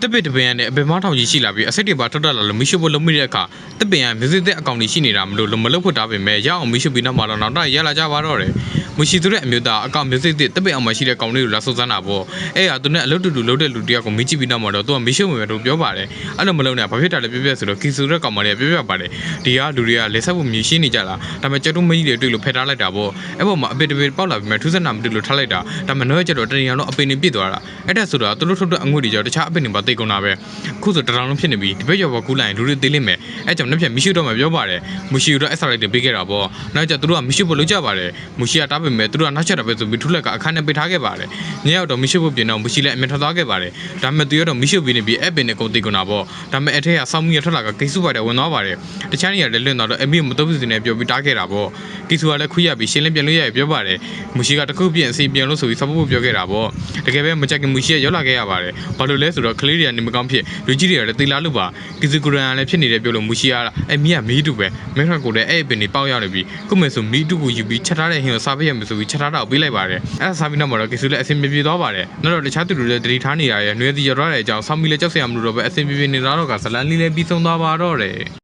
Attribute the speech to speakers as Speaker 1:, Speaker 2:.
Speaker 1: တပည့်တပင်းနဲ့အပင်မထောင်ကြီးရှိလာပြီးအစိတ်တွေပါထွက်တက်လာလို့မရှိဖို့လုံးမိတဲ့အခါတပင်းကမျိုးစစ်တဲ့အကောင့်ကြီးရှိနေတာမလို့မလုပ်ဖို့တားပေမဲ့ရအောင်မရှိပြီးနောက်မှာတော့နောက်တော့ရလာကြပါတော့တယ်မရှိသူတဲ့အမျိုးသားအကောင့်မျိုးစစ်တဲ့တပင်းအောင်မရှိတဲ့ကောင်လေးကိုလာစုစမ်းတာပေါ့အဲ့ဟာသူနဲ့အလုပ်တူတူလုပ်တဲ့လူတယောက်ကိုမိကြည့်ပြီးနောက်မှာတော့သူကမရှိဝင်တော့ပြောပါတယ်အဲ့လိုမလုပ်နဲ့ဘာဖြစ်တာလဲပြပြဆိုတော့ကီဆူတဲ့ကောင်မလေးကပြပြပါတယ်ဒီကလူတွေကလက်ဆက်ဖို့မြည်ရှင်းနေကြလားဒါပေမဲ့ကျတုံးမကြီးတွေတွေ့လို့ဖယ်ထားလိုက်တာပေါ့အဲ့ပေါ်မှာအပင်တပင်းပေါက်လာပြီးမှထူးစက်နာမတွေ့လို့ထားလိုက်တာဒါမှတော့ကျတော့တရင်အောင်အပင်တွေပြစ်သွားတာအဲ့ဒါဆိုတော့သူတို့ထုတ်တဲ့အငွေ့တွေကြောင့်တခြားအပင်တွေပါတိတ်ကုန်တာပဲခုဆိုတရောင်လုံးဖြစ်နေပြီဒီဘက်ရောကူးလိုက်လူတွေသေးလိမ့်မယ်အဲကြောင့်နှစ်ဖြတ်မရှိတော့မှပြောပါတယ်မရှိတော့အက်ဆာလိုက်တွေပေးခဲ့တာပေါ့နောက်ကျသူတို့ကမရှိဖို့လုပ်ကြပါတယ်မရှိကတားပေမဲ့သူတို့ကနောက်ချက်တာပဲဆိုပြီးထူးလက်ကအခန်းထဲပေးထားခဲ့ပါတယ်ညရောက်တော့မရှိဖို့ပြင်တော့မရှိလည်းအမြင်ထွက်သွားခဲ့ပါတယ်ဒါပေမဲ့သူရတော့မရှိပြီးနေပြီးအပင်နဲ့ကုန်တိတ်ကုန်တာပေါ့ဒါပေမဲ့အထက်ကစောင်းမီရထွက်လာကကိစုပါတယ်ဝင်သွားပါတယ်တခြားနေရာလည်းလွင့်သွားတော့အမေမတော်ဘူးစနေပြောပြီးတားခဲ့တာပေါ့ကိစုကလည်းခွေးရပြီးရှင်းလင်းပြန်လို့ရပြောပါတယ်မရှိကတခုပြင်အစီပြန်လို့ဆိုပြီးစပ်ဖို့ပြောခဲ့တာပေါ့တကယ်ပဲမကြခင်မရှိရောက်လာခဲ့ရပါတယ်ဘာလို့လဲဆိုတော့ကလေးတွေကနေမကောင်းဖြစ်လူကြီးတွေကလည်းတေးလာလို့ပါကီဇူဂရန်လည်းဖြစ်နေတယ်ပြောလို့မရှိရတာအဲ့မီးကမီးတူပဲမင်းထွက်ကိုလည်းအဲ့အပင်တွေပေါက်ရောက်နေပြီခုမဲ့ဆိုမီးတူကိုယူပြီးချက်ထားတဲ့ဟင်းကိုစားပေးရမယ်ဆိုပြီးချက်ထားတာကိုပေးလိုက်ပါတယ်အဲ့ဒါစားပြီးနောက်မှာတော့ကီဇူလည်းအဆင်ပြေသွားပါတယ်နောက်တော့တခြားသူတွေလည်းတတိထားနေရရဲ့နှွေးစီရထားတဲ့အကြောင်းဆောင်းမီလည်းကြောက်စရာမလိုတော့ပဲအဆင်ပြေနေတာတော့ကဇလန်လေးလည်းပြီးဆုံးသွားပါတော့တယ်